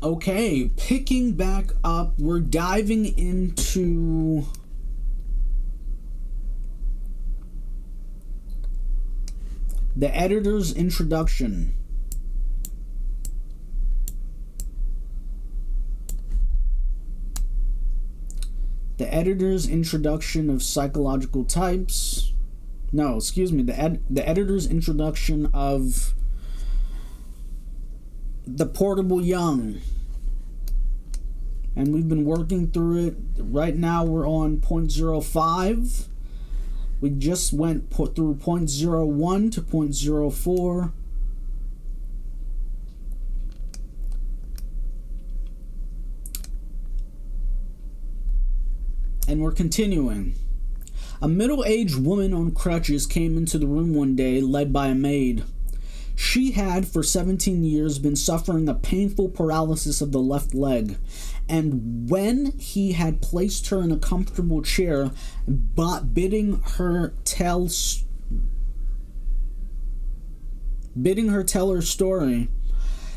Okay, picking back up, we're diving into the editor's introduction. The editor's introduction of psychological types. No, excuse me. The editor's introduction of the Portable Jung. And we've been working through it. Right now we're on 0.05. We just went through 0.01 to 0.04. And we're continuing. A middle-aged woman on crutches came into the room one day, led by a maid. She had, for 17 years, been suffering a painful paralysis of the left leg, and when he had placed her in a comfortable chair, bidding her tell her story,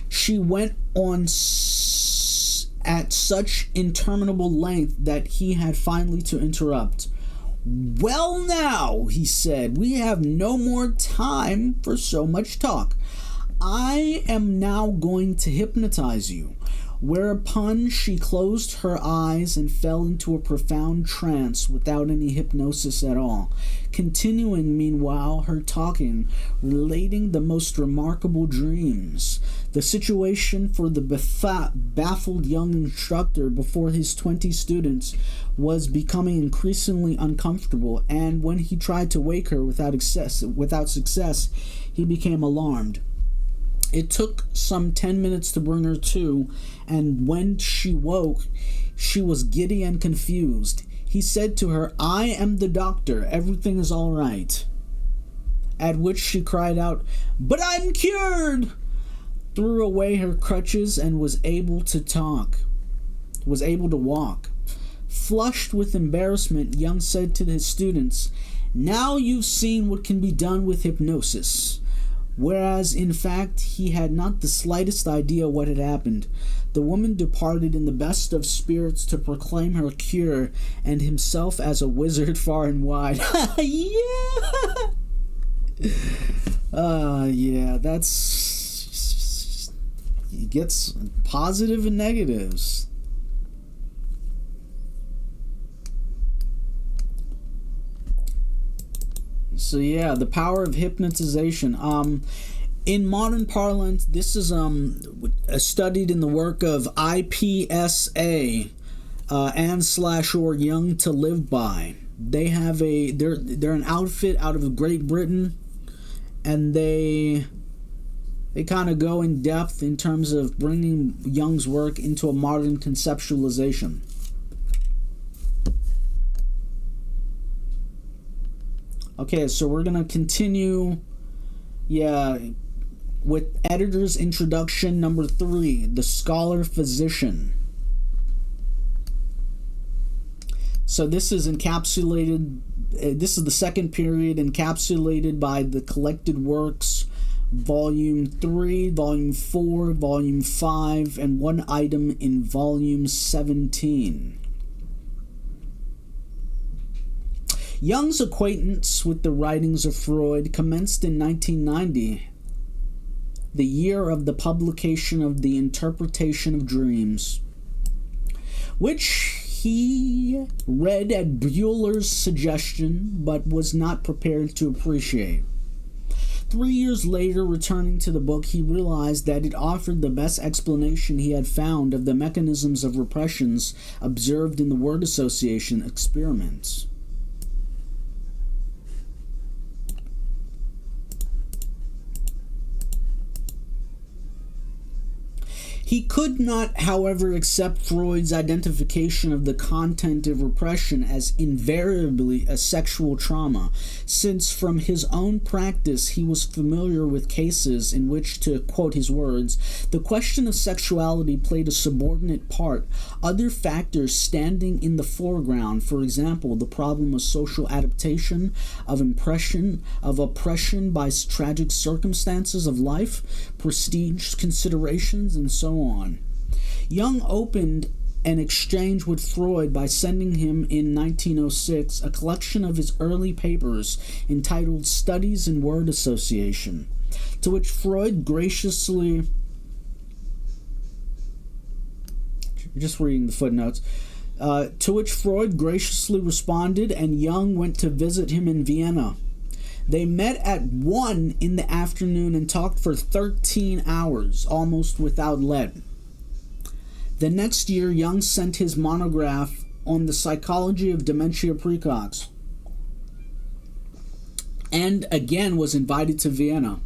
she went on at such interminable length that he had finally to interrupt. "Well now," he said, "we have no more time for so much talk. I am now going to hypnotize you." Whereupon she closed her eyes and fell into a profound trance without any hypnosis at all, continuing meanwhile her talking, relating the most remarkable dreams. The situation for the baffled young instructor before his 20 students was becoming increasingly uncomfortable, and when he tried to wake her without success, he became alarmed. It took some 10 minutes to bring her to, and when she woke, she was giddy and confused. He said to her, "I am the doctor. Everything is all right." At which she cried out, "But I'm cured!" Threw away her crutches and was able to walk. Flushed with embarrassment, Jung said to his students, "Now you've seen what can be done with hypnosis." Whereas, in fact, he had not the slightest idea what had happened. The woman departed in the best of spirits to proclaim her cure, and himself as a wizard far and wide. Yeah, that's... He gets positive and negatives. So yeah, the power of hypnotization. In modern parlance, this is studied in the work of IPSA and/or Young to Live By. They have they're an outfit out of Great Britain, and they kind of go in depth in terms of bringing Jung's work into a modern conceptualization. Okay, so we're going to continue, with editor's introduction number 3, the scholar-physician. So this is encapsulated, this is the second period encapsulated by the collected works, Volume 3, Volume 4, Volume 5, and one item in Volume 17. Jung's acquaintance with the writings of Freud commenced in 1990, the year of the publication of The Interpretation of Dreams, which he read at Bueller's suggestion but was not prepared to appreciate. 3 years later, returning to the book, he realized that it offered the best explanation he had found of the mechanisms of repressions observed in the word association experiments. He could not, however, accept Freud's identification of the content of repression as invariably a sexual trauma, since from his own practice he was familiar with cases in which, to quote his words, the question of sexuality played a subordinate part, other factors standing in the foreground, for example, the problem of social adaptation, of oppression by tragic circumstances of life, prestige considerations, and so on. Jung opened an exchange with Freud by sending him in 1906 a collection of his early papers entitled Studies in Word Association, to which Freud graciously, just reading the footnotes, to which Freud graciously responded, and Jung went to visit him in Vienna. They met at 1 in the afternoon and talked for 13 hours, almost without let. The next year, Jung sent his monograph on the psychology of dementia praecox, and again was invited to Vienna,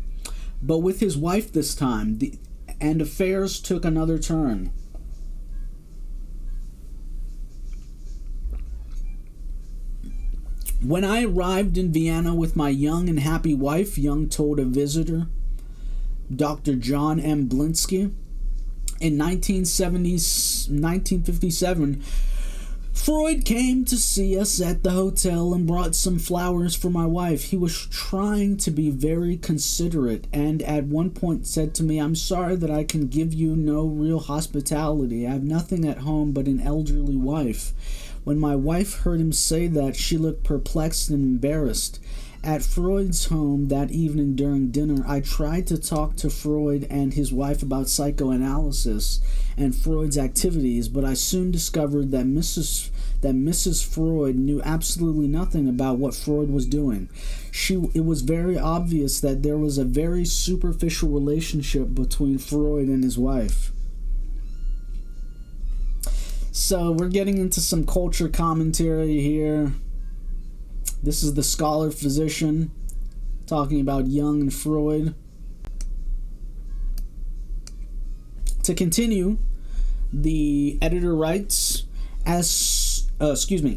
but with his wife this time, and affairs took another turn. When I arrived in Vienna with my young and happy wife, Jung told a visitor, Dr. John M. Blinsky, in 1957, Freud came to see us at the hotel and brought some flowers for my wife. He was trying to be very considerate and at one point said to me, "I'm sorry that I can give you no real hospitality. I have nothing at home but an elderly wife." When my wife heard him say that, she looked perplexed and embarrassed. At Freud's home that evening during dinner, I tried to talk to Freud and his wife about psychoanalysis and Freud's activities, but I soon discovered that Mrs. Freud knew absolutely nothing about what Freud was doing. It was very obvious that there was a very superficial relationship between Freud and his wife. So we're getting into some culture commentary here. This is the scholar physician talking about Jung and Freud. To continue, the editor writes,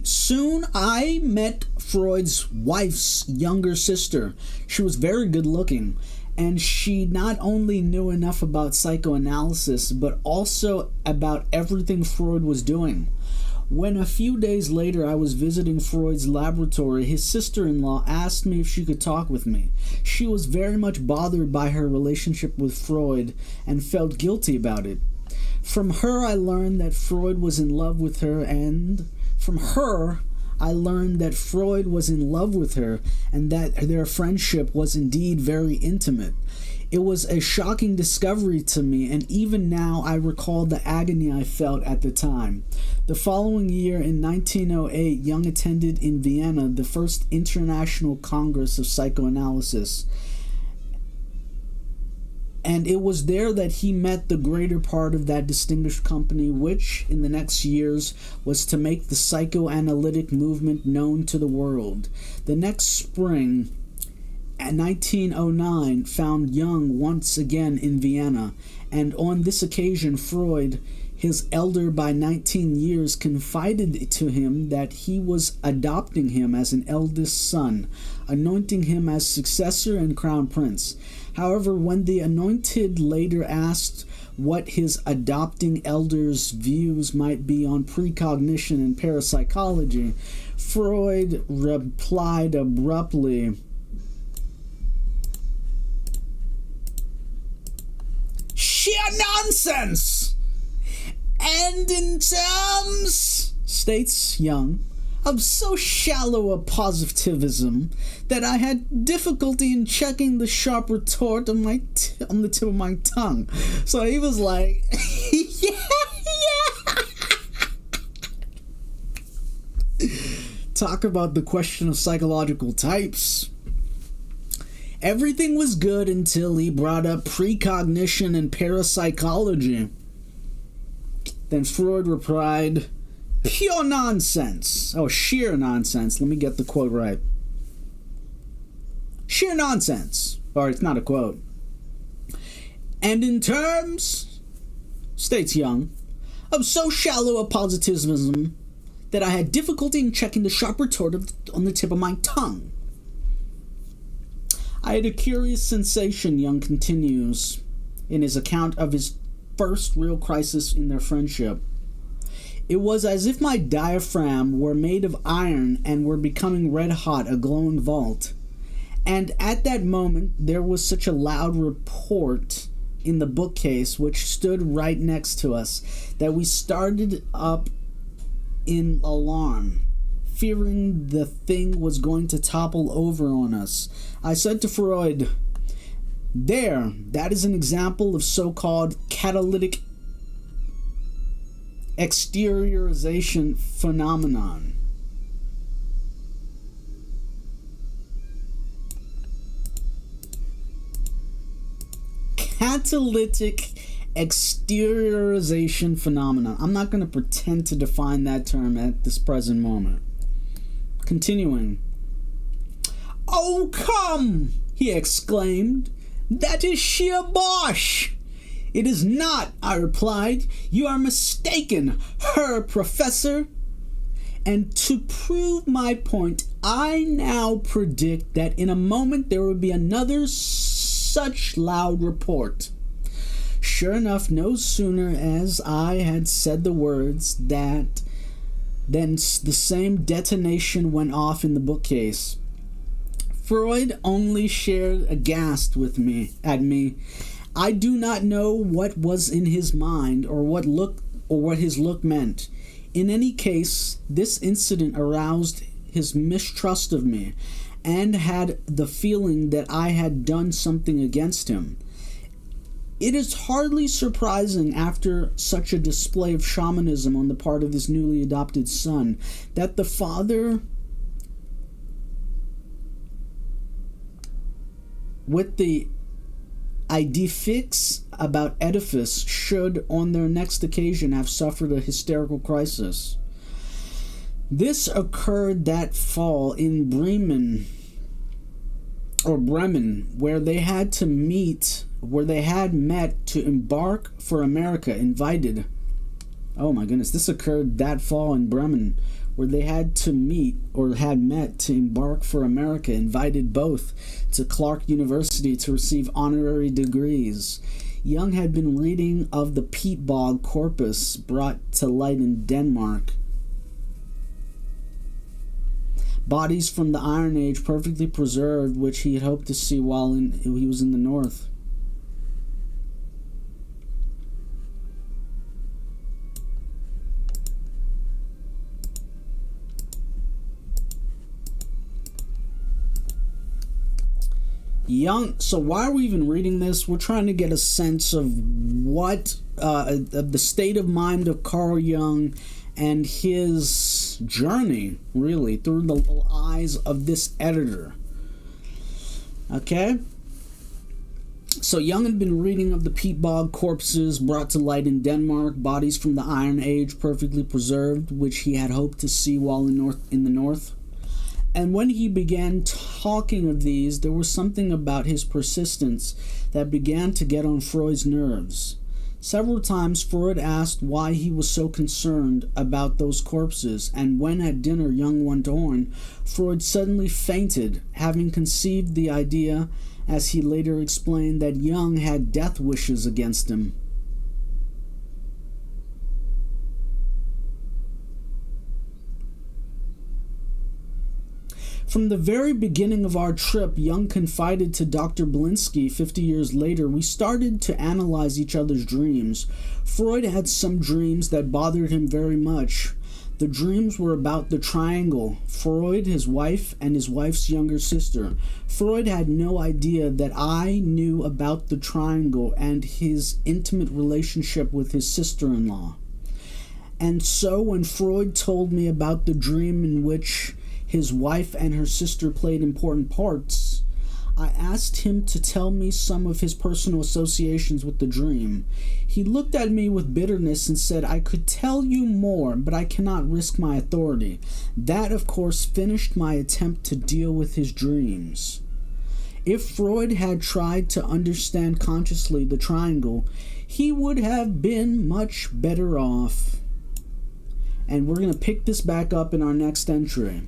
soon I met Freud's wife's younger sister. She was very good looking, and she not only knew enough about psychoanalysis, but also about everything Freud was doing. When a few days later I was visiting Freud's laboratory, his sister-in-law asked me if she could talk with me. She was very much bothered by her relationship with Freud and felt guilty about it. From her I learned that Freud was in love with her, and from her I learned that Freud was in love with her and that their friendship was indeed very intimate. It was a shocking discovery to me, and even now I recall the agony I felt at the time. The following year, in 1908, Jung attended in Vienna the first International Congress of Psychoanalysis, and it was there that he met the greater part of that distinguished company, which, in the next years, was to make the psychoanalytic movement known to the world. The next spring, 1909, found Jung once again in Vienna, and on this occasion Freud, his elder by 19 years, confided to him that he was adopting him as an eldest son, anointing him as successor and crown prince. However, when the anointed later asked what his adopting elder's views might be on precognition and parapsychology, Freud replied abruptly, "Sheer nonsense! And in terms," states Jung, "of so shallow a positivism that I had difficulty in checking the sharp retort on the tip of my tongue." So he was like, yeah. Talk about the question of psychological types. Everything was good until he brought up precognition and parapsychology. Then Freud replied, "Pure nonsense." Oh, sheer nonsense. Let me get the quote right. Sheer nonsense. Or it's not a quote. "And in terms," states Jung, "of so shallow a positivism that I had difficulty in checking the sharp retort on the tip of my tongue. I had a curious sensation," Jung continues in his account of his first real crisis in their friendship. "It was as if my diaphragm were made of iron and were becoming red hot, a glowing vault. And at that moment there was such a loud report in the bookcase, which stood right next to us, that we started up in alarm, fearing the thing was going to topple over on us. I said to Freud, that is an example of so-called catalytic exteriorization phenomenon. Catalytic exteriorization phenomenon. I'm not going to pretend to define that term at this present moment. Continuing. "Oh, come!" he exclaimed. "That is sheer bosh!" "It is not," I replied. "You are mistaken, Herr Professor." And to prove my point, I now predict that in a moment there will be another such loud report. Sure enough, no sooner as I had said the words then the same detonation went off in the bookcase. Freud only stared aghast at me. I do not know what was in his mind or what his look meant. In any case, this incident aroused his mistrust of me, and had the feeling that I had done something against him. It is hardly surprising, after such a display of shamanism on the part of his newly adopted son, that the father, with the idea fix about Oedipus, should on their next occasion have suffered a hysterical crisis. This occurred that fall in Bremen, where they had met to embark for America, invited. Oh my goodness, this occurred that fall in Bremen, where they had met to embark for America, invited both to Clark University to receive honorary degrees. Jung had been reading of the peat bog corpus brought to light in Denmark. Bodies from the Iron Age perfectly preserved, which he had hoped to see while he was in the North. Jung. So why are we even reading this? We're trying to get a sense of what the state of mind of Carl Jung and his journey, really, through the eyes of this editor. Okay? So Jung had been reading of the peat bog corpses brought to light in Denmark, bodies from the Iron Age perfectly preserved, which he had hoped to see while in the North. And when he began talking of these, there was something about his persistence that began to get on Freud's nerves. Several times Freud asked why he was so concerned about those corpses, and when at dinner Jung went on, Freud suddenly fainted, having conceived the idea, as he later explained, that Jung had death wishes against him. From the very beginning of our trip, Jung confided to Dr. Blinsky 50 years later, we started to analyze each other's dreams. Freud had some dreams that bothered him very much. The dreams were about the triangle, Freud, his wife, and his wife's younger sister. Freud had no idea that I knew about the triangle and his intimate relationship with his sister-in-law. And so when Freud told me about the dream in which his wife and her sister played important parts, I asked him to tell me some of his personal associations with the dream. He looked at me with bitterness and said, I could tell you more, but I cannot risk my authority. That, of course, finished my attempt to deal with his dreams. If Freud had tried to understand consciously the triangle, he would have been much better off. And we're going to pick this back up in our next entry.